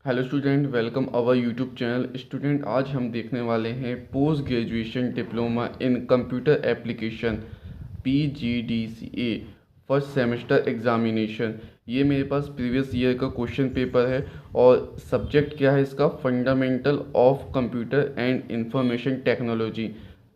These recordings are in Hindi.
Hello student, welcome our YouTube channel. Student, आज हम देखने वाले हैं post graduation diploma in computer application PGDCA first semester examination. ये मेरे पास प्रीवियस ईयर का क्वेश्चन पेपर है और सब्जेक्ट क्या है इसका, fundamental of computer and information technology.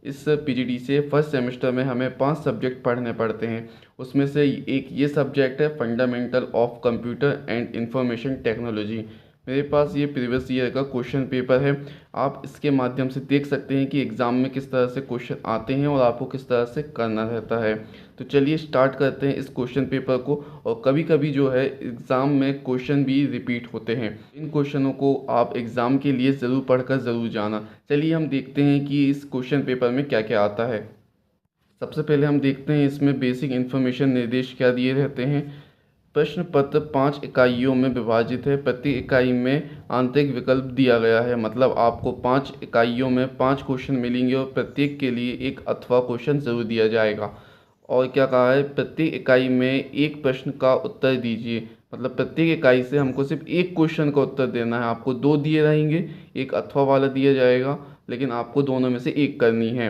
इस PGDCA फर्स्ट सेमेस्टर में हमें 5 सब्जेक्ट पढ़ने पड़ते हैं। उसमें से एक ये सब्जेक्ट है fundamental of computer and information technology. मेरे पास ये प्रीवियस ईयर का क्वेश्चन पेपर है। आप इसके माध्यम से देख सकते हैं कि एग्ज़ाम में किस तरह से क्वेश्चन आते हैं और आपको किस तरह से करना रहता है। तो चलिए स्टार्ट करते हैं इस क्वेश्चन पेपर को। और कभी कभी जो है एग्ज़ाम में क्वेश्चन भी रिपीट होते हैं। इन क्वेश्चनों को आप एग्ज़ाम के लिए ज़रूर पढ़कर ज़रूर जाना। चलिए हम देखते हैं कि इस क्वेश्चन पेपर में क्या क्या आता है। सबसे पहले हम देखते हैं इसमें बेसिक इन्फॉर्मेशन निर्देश क्या दिए रहते हैं। प्रश्न पत्र 5 इकाइयों में विभाजित है। प्रति इकाई में आंतरिक विकल्प दिया गया है, मतलब आपको 5 इकाइयों में 5 क्वेश्चन मिलेंगे और प्रत्येक के लिए एक अथवा क्वेश्चन ज़रूर दिया जाएगा। और क्या कहा है, प्रत्येक इकाई में एक प्रश्न का उत्तर दीजिए, मतलब प्रत्येक इकाई से हमको सिर्फ एक क्वेश्चन का उत्तर देना है। आपको 2 दिए रहेंगे, एक अथवा वाला दिया जाएगा, लेकिन आपको दोनों में से एक करनी है।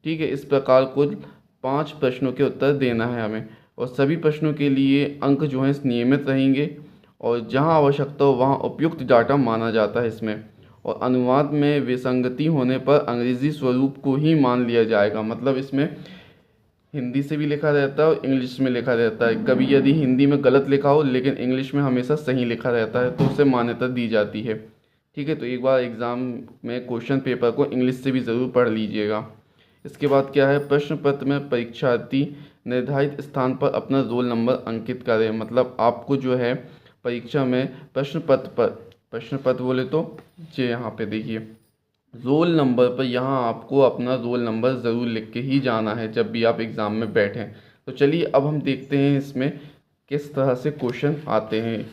ठीक है, इस प्रकार कुल 5 प्रश्नों के उत्तर देना है हमें। और सभी प्रश्नों के लिए अंक जो हैं नियमित रहेंगे और जहां आवश्यकता हो वहां उपयुक्त डाटा माना जाता है इसमें। और अनुवाद में विसंगति होने पर अंग्रेजी स्वरूप को ही मान लिया जाएगा, मतलब इसमें हिंदी से भी लिखा रहता है और इंग्लिश में लिखा रहता है। कभी यदि हिंदी में गलत लिखा हो लेकिन इंग्लिश में हमेशा सही लिखा रहता है तो उसे मान्यता दी जाती है। ठीक है, तो एक बार एग्ज़ाम में क्वेश्चन पेपर को इंग्लिश से भी ज़रूर पढ़ लीजिएगा। इसके बाद क्या है, प्रश्न पत्र में परीक्षार्थी निर्धारित स्थान पर अपना रोल नंबर अंकित करें। मतलब आपको जो है परीक्षा में प्रश्न पत्र बोले तो ये यहाँ पे देखिए रोल नंबर पर, यहाँ आपको अपना रोल नंबर ज़रूर लिख के ही जाना है जब भी आप एग्ज़ाम में बैठें। तो चलिए अब हम देखते हैं इसमें किस तरह से क्वेश्चन आते हैं।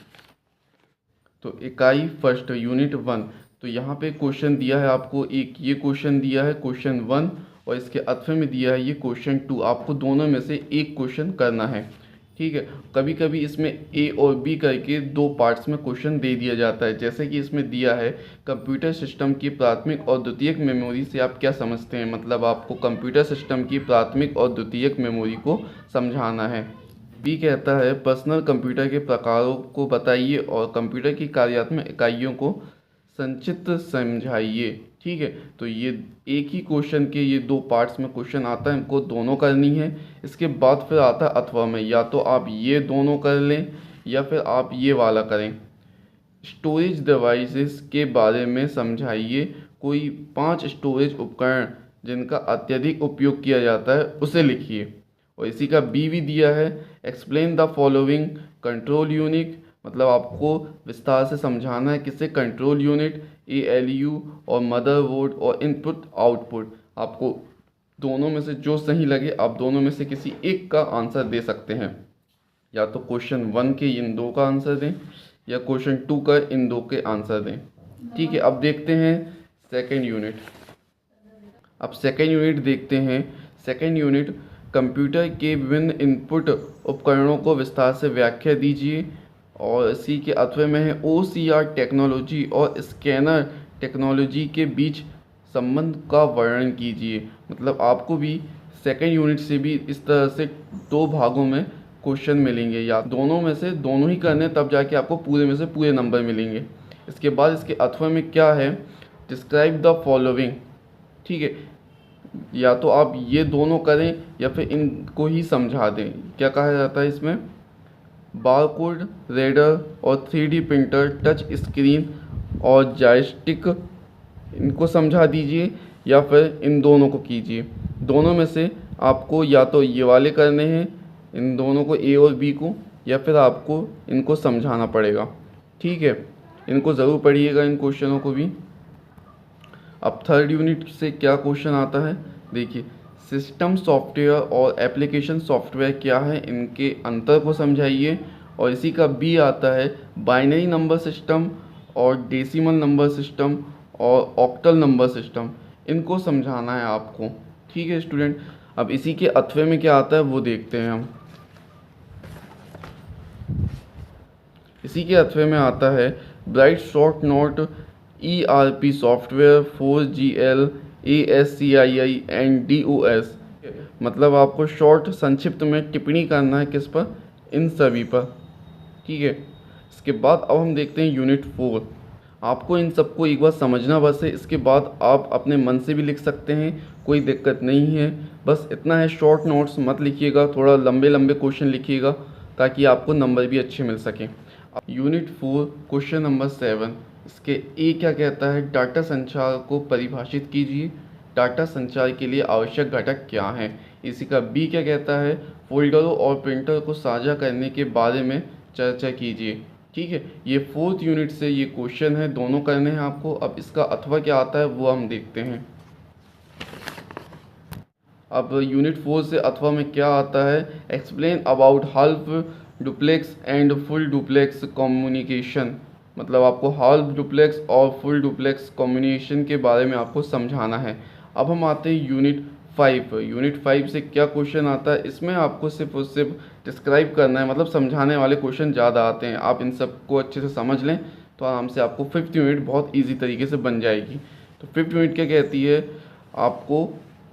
तो इकाई फर्स्ट यूनिट 1, तो यहाँ पे क्वेश्चन दिया है आपको एक, ये क्वेश्चन दिया है क्वेश्चन 1 और इसके अथवा में दिया है ये क्वेश्चन 2। आपको दोनों में से एक क्वेश्चन करना है। ठीक है, कभी कभी इसमें ए और बी करके 2 पार्ट्स में क्वेश्चन दे दिया जाता है। जैसे कि इसमें दिया है कंप्यूटर सिस्टम की प्राथमिक और द्वितीयक मेमोरी से आप क्या समझते हैं, मतलब आपको कंप्यूटर सिस्टम की प्राथमिक और द्वितीयक मेमोरी को समझाना है। बी कहता है पर्सनल कंप्यूटर के प्रकारों को बताइए और कंप्यूटर की कार्यात्मक इकाइयों को संक्षिप्त समझाइए। ठीक है, तो ये एक ही क्वेश्चन के ये 2 पार्ट्स में क्वेश्चन आता है, हमको दोनों करनी है। इसके बाद फिर आता है अथवा में, या तो आप ये दोनों कर लें या फिर आप ये वाला करें। स्टोरेज डिवाइसेस के बारे में समझाइए, कोई 5 स्टोरेज उपकरण जिनका अत्यधिक उपयोग किया जाता है उसे लिखिए। और इसी का बी भी दिया है, explain the following control unit, मतलब आपको विस्तार से समझाना है किसे, कंट्रोल यूनिट, ALU और मदरबोर्ड और इनपुट आउटपुट। आपको दोनों में से जो सही लगे आप दोनों में से किसी एक का आंसर दे सकते हैं। या तो क्वेश्चन 1 के इन 2 का आंसर दें या क्वेश्चन 2 का इन 2 के आंसर दें। ठीक है, अब देखते हैं सेकेंड यूनिट। अब सेकेंड यूनिट देखते हैं। सेकेंड यूनिट कंप्यूटर के विभिन्न इनपुट उपकरणों को विस्तार से व्याख्या दीजिए। और इसी के अथवा में है OCR टेक्नोलॉजी और स्कैनर टेक्नोलॉजी के बीच संबंध का वर्णन कीजिए। मतलब आपको भी सेकेंड यूनिट से भी इस तरह से 2 भागों में क्वेश्चन मिलेंगे, या दोनों में से दोनों ही करने तब जाके आपको पूरे में से पूरे नंबर मिलेंगे। इसके बाद इसके अथवा में क्या है, डिस्क्राइब द फॉलोइंग। ठीक है, या तो आप ये दोनों करें या फिर इनको ही समझा दें। क्या कहा जाता है इसमें, बारकोड रीडर और 3D प्रिंटर, टच स्क्रीन और जॉयस्टिक, इनको समझा दीजिए या फिर इन दोनों को कीजिए। दोनों में से आपको या तो ये वाले करने हैं, इन दोनों को A और B को, या फिर आपको इनको समझाना पड़ेगा। ठीक है, इनको ज़रूर पढ़िएगा इन क्वेश्चनों को भी। अब थर्ड यूनिट से क्या क्वेश्चन आता है, देखिए सिस्टम सॉफ्टवेयर और एप्लीकेशन सॉफ्टवेयर क्या है, इनके अंतर को समझाइए। और इसी का बी आता है बाइनरी नंबर सिस्टम और डेसिमल नंबर सिस्टम और ऑक्टल नंबर सिस्टम, इनको समझाना है आपको। ठीक है स्टूडेंट, अब इसी के अथवे में क्या आता है वो देखते हैं हम। इसी के अथवे में आता है bright short note ERP software 4GL ASCII and DOS। मतलब आपको शॉर्ट संक्षिप्त में टिप्पणी करना है किस पर, इन सभी पर। ठीक है, इसके बाद अब हम देखते हैं यूनिट 4। आपको इन सबको एक बार समझना बस है, इसके बाद आप अपने मन से भी लिख सकते हैं, कोई दिक्कत नहीं है। बस इतना है, शॉर्ट नोट्स मत लिखिएगा, थोड़ा लंबे लंबे क्वेश्चन लिखिएगा ताकि आपको नंबर भी अच्छे मिल सकें। यूनिट 4 क्वेश्चन नंबर 7, इसके ए क्या कहता है, डाटा संचार को परिभाषित कीजिए, डाटा संचार के लिए आवश्यक घटक क्या हैं। इसी का बी क्या कहता है, फोल्डरों और प्रिंटर को साझा करने के बारे में चर्चा कीजिए। ठीक है, ये 4th यूनिट से ये क्वेश्चन है, दोनों करने हैं आपको। अब इसका अथवा क्या आता है वो हम देखते हैं। अब यूनिट 4 से अथवा में क्या आता है, explain about half duplex and full duplex communication. मतलब आपको हाल्फ डुप्लेक्स और फुल डुप्लेक्स कम्युनिकेशन के बारे में आपको समझाना है। अब हम आते हैं यूनिट 5। यूनिट 5 से क्या क्वेश्चन आता है, इसमें आपको सिर्फ और सिर्फ डिस्क्राइब करना है, मतलब समझाने वाले क्वेश्चन ज़्यादा आते हैं। आप इन सबको अच्छे से समझ लें तो आराम से आपको 5th यूनिट बहुत ईजी तरीके से बन जाएगी। तो 5th यूनिट क्या कहती है, आपको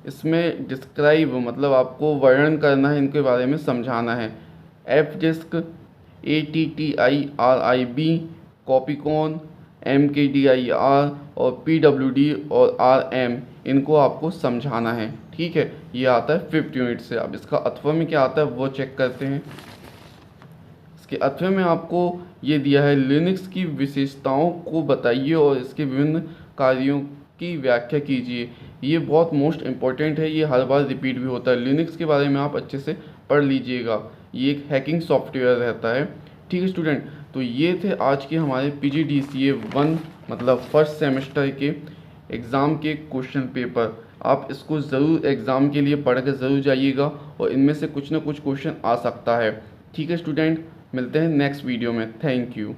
इसमें डिस्क्राइब मतलब आपको वर्णन करना है, इनके बारे में समझाना है। एफ डिस्क, ATTIRIB, कॉपीकॉन, MKDIR और PWD और RM, इनको आपको समझाना है। ठीक है, ये आता है 5th यूनिट से। अब इसका अथवा में क्या आता है वो चेक करते हैं। इसके अथवा में आपको ये दिया है, लिनक्स की विशेषताओं को बताइए और इसके विभिन्न कार्यों की व्याख्या कीजिए। ये बहुत मोस्ट इम्पॉर्टेंट है, ये हर बार रिपीट भी होता है। लिनक्स के बारे में आप अच्छे से पढ़ लीजिएगा, ये एक हैकिंग सॉफ्टवेयर रहता है। ठीक है स्टूडेंट, तो ये थे आज के हमारे PGDCA 1 मतलब फर्स्ट सेमेस्टर के एग्ज़ाम के क्वेश्चन पेपर। आप इसको ज़रूर एग्ज़ाम के लिए पढ़ कर ज़रूर जाइएगा और इनमें से कुछ ना कुछ क्वेश्चन आ सकता है। ठीक है स्टूडेंट, मिलते हैं नेक्स्ट वीडियो में। Thank you.